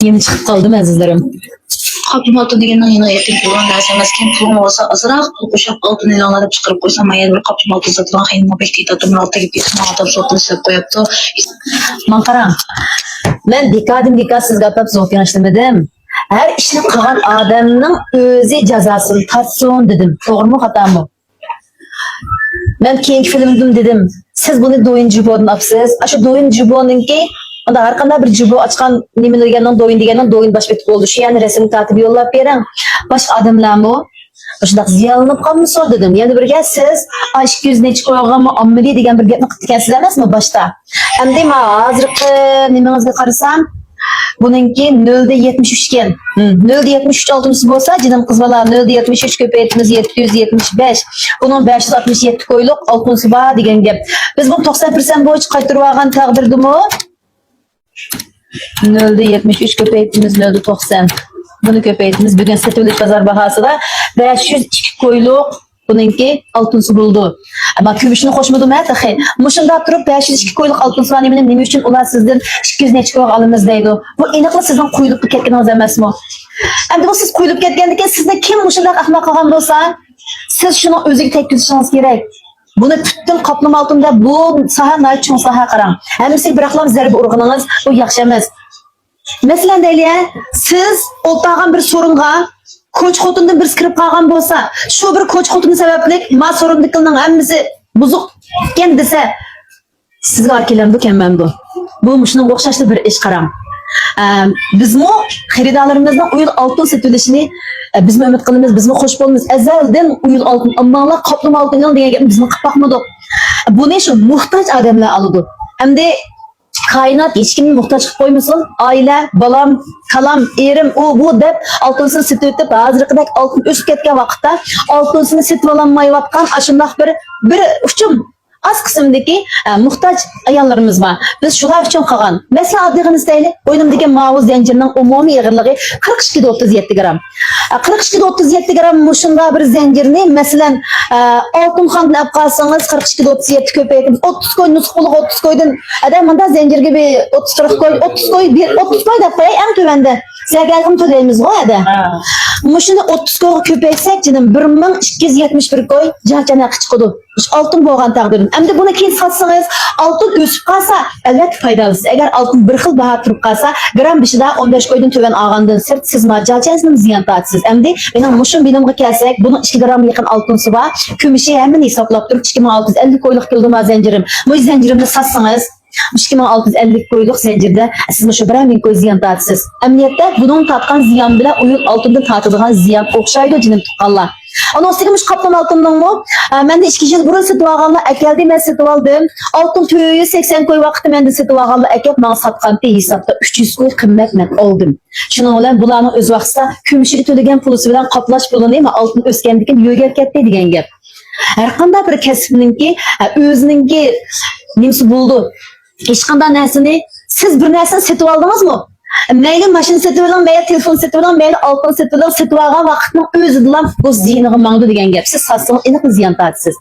Yeni çıkıp kaldım azizlerim. Kapım altı degenin yine yetim pulun dersi emasken pulum olsa azırak pul koşup altın ile alıp çıkarıp koysam ayar bir kapım altı satılan hayınma bekleydi adımın altta gibi yetim adam sotunu sep koyaptı. Mankaram. Ben dikkatsiz kapap soğuk demedim. Her işini kılan adamın özü cezasını tatsın dedim. Doğru mu hata mı? Ben keyinki filmdim dedim. Siz bunu doyun cübodun apsiz. Şu doyun cübodun ki onda har qanday bir jubo açkan nima degandan doyun baş betib oldu. Şu yani resim tatib yollab bering. Boshqa odamlarmi? Shundoq ziyolanib qolmasa dedim. Yana birga siz aşk yüzüne chiqayotganmi, ommali degan bir gapni qilib ekansiz emasmi boshda? Endi men hozirgi nimangizga qarasam, buningki 0.73 ekan. 0.73 oltinchisi bo'lsa, jinim qiz bola 0.73 ko'paytimiz 775. Bunun 567 ko'yliq oltinchisi bor degan gap. Biz bu 90% bo'yicha qaytarib olgan taqdirdimi? 0.73 köpeytimiz 0.90. Bunu köpeytimiz bugün satılık pazar bahası da 502 koyuluk bununki altınsı buldu. Ama kümüşünü hoşmadım ha tahi. Muşunda durup 502 koyuluk altınsı var neme için ular sizden 200 ne çıkıyor alınız deydi. Bu inakla sizden koyulup ketkeniniz emas mı? Hem de bu siz koyulup ketkendikken sizde kim muşunda ahmak kalan olsa siz şunu özü tek tutuşunuz gerek. Bunu bütün kaplum altında bu saha nayt çoğun saha qaram. Hemisi bırakılan zerbi urğununuz bu yaxşı emas. Mesela deyli, siz oltağın bir sorunga koç xotundan bir kirib qalgan bolsa, şu bir koç xotunu sebeplik ma sorunluklarning hemisi buzuq ekan dese, sizga arkelamdi kemmamdi. Bu muşunun o'xshashli bir ish qaram. Bizmi xaridorlarimizning uyul oltin sotilishini bizmi umid qilamiz, bizmi xush bo'lamiz. Azaldan uyul oltin, ammolar qoplum oltin degan gapni bizmi qilib boqmadik. Buni shu muhtoj odamlar oladi. Hamda kainat hech kimni muhtoj qilib qo'ymasin. Oila, balam, kalam, erim, u bu deb oltinsini sotib o'tib, hozirgidek oltin o'sib ketgan vaqtda oltinsini sotib ololmayotgan ashundoq bir uchun az qismdagi muhtoj ayollarimiz var. Biz shular uchun qilgan. Mesela adlig'ini istaylik. O'ynimdagi mavuz zanjirning umumiy og'irligi 42.37 gram. 42.37 gram mushunda bir zanjirni masalan oltin xondan olib qolsangiz 42.37 ko'paytirib 30 koy nusxuli 30 koydan adam bunda zanjirga bir 30 koy 30 koy bir 30 koy deb qo'yay eng tövende. Zagarg'im to'laymiz go ada. Mushuni 30 koyga ko'paysak jinim 1271 koy jajana chiqadi. Oltin bo'lgan taqdirda. Endi buni keyin sotsangiz, oltin o'sib qolsa, albatta foydalisiz. Agar oltin bir xil baho turib qolsa, gram bishida 15 koydan to'van olgandan sirt siz marjalchangizni ziyon tortasiz. Endi mening mushum bilimga kelsak, buni 2 gram yaqin oltinsi bor. Kumushi hammani hisoblab turib 2650 koylik qildim zanjirim. Bu zanjirimni sotsangiz 2650 koylik zanjirda siz shu 1000 koy ziyon tortasiz. Emniyatda bunun tatgan ziyon bilan uyul oltindan tortadigan ziyon o'xshaydi jinim tuqqanlar. Onun üstüne kaplam altından mı? Ben de 2 yıl burası doğalarla ekeldim, ben satıp aldım. Altın tüyü 80 koy vakti ben de satıp ağlarla ekip bana satkan bir hesapta 300 koy kıymetmen oldum. Şuna olan bulanın öz vaxtsa kümüşü tödegen pulusu bilen kaplaş bulun değil mi? Altın öskendikin yögel ketdi degen gap. Her kanda bir kesibninki özününki nimsi buldu. Hiç kanda nersini siz bir nersini satıp aldınız mı? Meyli maşını satıverdim, meyli telefon satıverdim, meyli altın satıverdim, satıp algan vaqtning o'zida bu ziyniga mangdu degan gap. Siz satsangiz aniq ziyon tortasiz.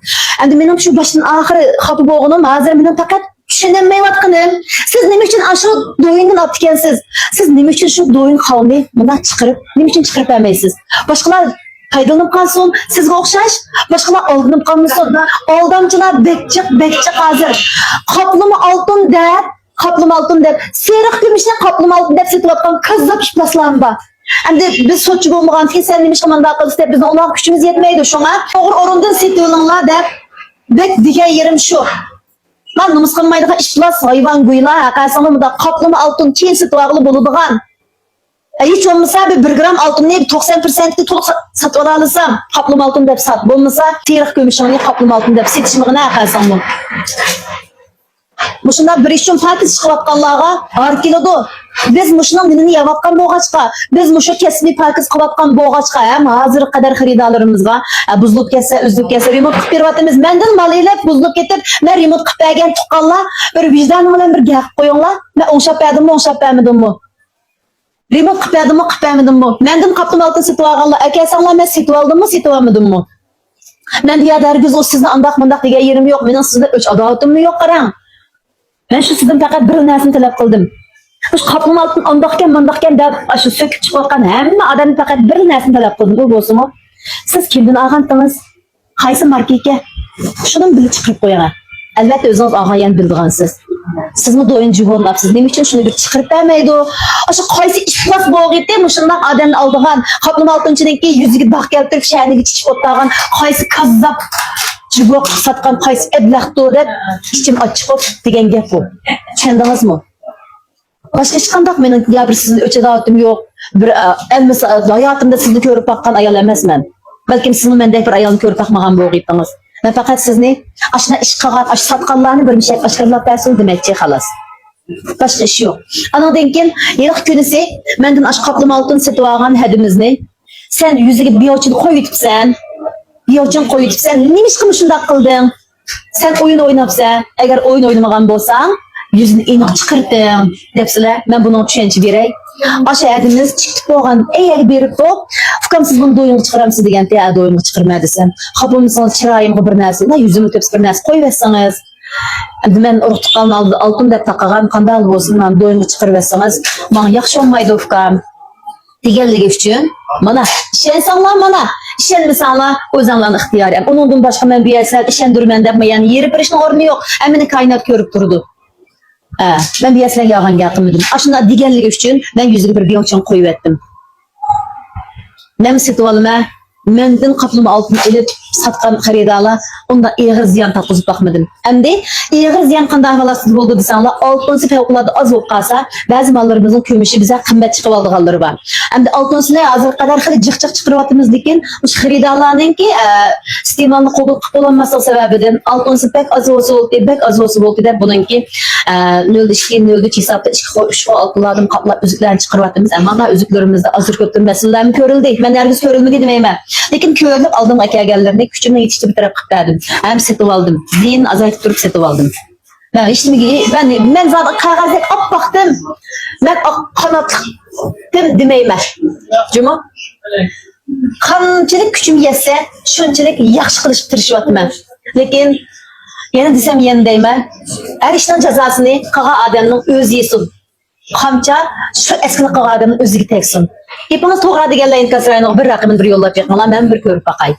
Endi mening shu boshdan oxiri xafa bo'lganim, hozir men faqat tushunolmayotganim. Siz nima uchun shu do'yindan olib ekansiz? Siz nima uchun shu do'yin qavmni bundan chiqarib, nima uchun chiqarib olmaysiz? Boshqalar faydalanib qolsin, sizga o'xshash, boshqalar aldanib qolmasin. Aldamchilar bekchiq hozir. Qoplama oltin deb Kaplum altın deb, seriq gümüşne kaplum altın deb setip atkan kazzap işplaslarım var. Endi biz soçu bo'lmagan ki sen nima qilmanda qilsa deb bizning uloq kuchimiz yetmaydi shunga. To'g'ri o'rindan setibinglar deb bek degan yerim shu. Men nima qilmaydigan ishplas hayvon guylar, haqasini bunda kaplum altın keyin setib olg'ili bo'ladigan. Hiç olmasa bir gram altınni 90%'li to'liq satib olasam, kaplum altın deb sat. Bo'lmasa seriq gümüşni kaplum altın deb setishimni haqasan bu. Muşunda bir işin farkı çıkıvatkanlarga ağır kilodu. Biz muşunun dinini yavatkan boğaçka, biz muşu kesimi farkı çıkıvatkan boğaçka, hem hazır kadar xaridalarımızga buzluk kesse, üzlük kesse, remote kıp bervatimiz. Menden malıyla buzluk getip, ben remote kıp bergen tuqqanlar, bir vicdanım olan bir gaq koyunlar, ben onşap berdim mi, onşap bermedim mi? Remote kıp berdim mi, kıp bermedim mi? Menden kaptım altın setip alganlar, ekesanlar ben setip aldım mı, setip almadım mı? Ben diye dergiz o sizden andak mandak diye yerim yok, benim sizden 3 adavatım mı yok karang? Ben şu sizden fakat bir narsani talab qildim. Şu kaplama altın andaqken deb şu söküp çıqayotgan hamma odam faqat bir narsani talab qildi, u bo'lsa-mu, siz kimdan olgandingiz? Qaysi markaga? Shuni bilib chiqarib qo'ying. Albatta o'zingiz olgan bildigansiz. Sizmi do'yin jihonlabsiz. Nima uchun shuni bir chiqarib bermaydi? O'sha qaysi iflos bo'lg'itdi, shundoq odamni oldigan qaplama oltinchiniki yuziga dog' keltirib shahriga chiqib o'tgan qaysi kazzab jiboq satgan qaysi eblaqdir deb ichim ochib degan gap bu. Tushundingizmi? Başka hech qanday mening gapir sizni o'chadatim yo'q. Bir elmisa hayotimda sizni ko'rib baqqan ayol emasman. Balkim sizni mendek bir ayolni ko'rib baqmagan bo'lg'idingiz. Men faqat sizni ashna ish qilgan, ash satqanlarni bir mishak oshkorlab bersin demoqchi xolos. Başka ish yo'q. Anadan keyin yiliq kunisi mendan ash qaplama oltin sotib olgan hadimizni sen yuziga biyochin qo'yibsan. Biyochin qo'yibsan. Nima ish qilib shunday qilding? Sen o'yin o'ynabsan. Agar o'yin o'ynamagan bo'lsang, yüzünü inoq chiqirdim debsizlar. Men buni tushuncha beray. O'sha adimiz chiqib bo'lgan, eğer berib qo'yib, "Ukam siz buni do'yinga chiqaramsiz" degan teya do'yinga chiqirma desam, "Xapimsiz chiroyimga bir narsa, yuzimni tepsi bir narsa qo'yib bersangiz." Endi men urug'ni qalni oltin deb taqagan qanday bo'lsin, men do'yinga chiqirib bersangiz, menga yaxshi olmaydi ukam. Deganligi uchun mana ishonsanglar mana ishonmasanglar o'zinglarning ixtiyori. Uningdan boshqa men bu yerda ishondirman deb yani yeri birishning o'rni yo'q. Meni koinot ko'rib turdi. Ben bir yaslan yağan yakınmadım. Aşında diğerlik üçün ben yüzüge bir biyonçan koyup ettim. Nem setualıma mendin kaplama altını elip satkan xaridala onda eğer ziyan tatlısı bakmadım. Hem de eğer ziyan qanday halasız oldu desanlar altınsı fevquladı az olup qalsa bazı mallarımızın kömüşü bize qimmat çıqıp aldıqanları var. Hem de altınısını hazır kadar xili cıqcıq çıqırıvatımız lekin şu xaridalarning ki iste'molni qabul qilib olmaslik sababidan altınsı pek az oldu deb buningki 0.2 0.3 hisobda 3 altınlardan qaplab üzüklerini chiqaryapmiz. Ammo üzüklerimizde azır köptür meselelerimi ko'rildi. Men nergis ko'rilmadi demayman. Lekin ko'rilib aldım akaganlarni kuchimni yetishtirib bir taraf qilib berdim. Hem setib oldim. Ziyin azaytib turib setib oldim. Ben hiç ben zaten qog'ozdek olib baqdim. Men qanotdim demayman. Juma. Qanchalik kuchim yetsa, shunchalik yaxshi qilishga tirishyapman. Lekin yana desam yana deyman. Her ishning jazosini qilgan odamning o'zi yesin. Qamcha shu eski qilgan odamning o'ziga tegsin. Hepiniz to'g'ri deganlar inkasrayni bir raqamini bir yo'llab berganlar men bir ko'rib baqay.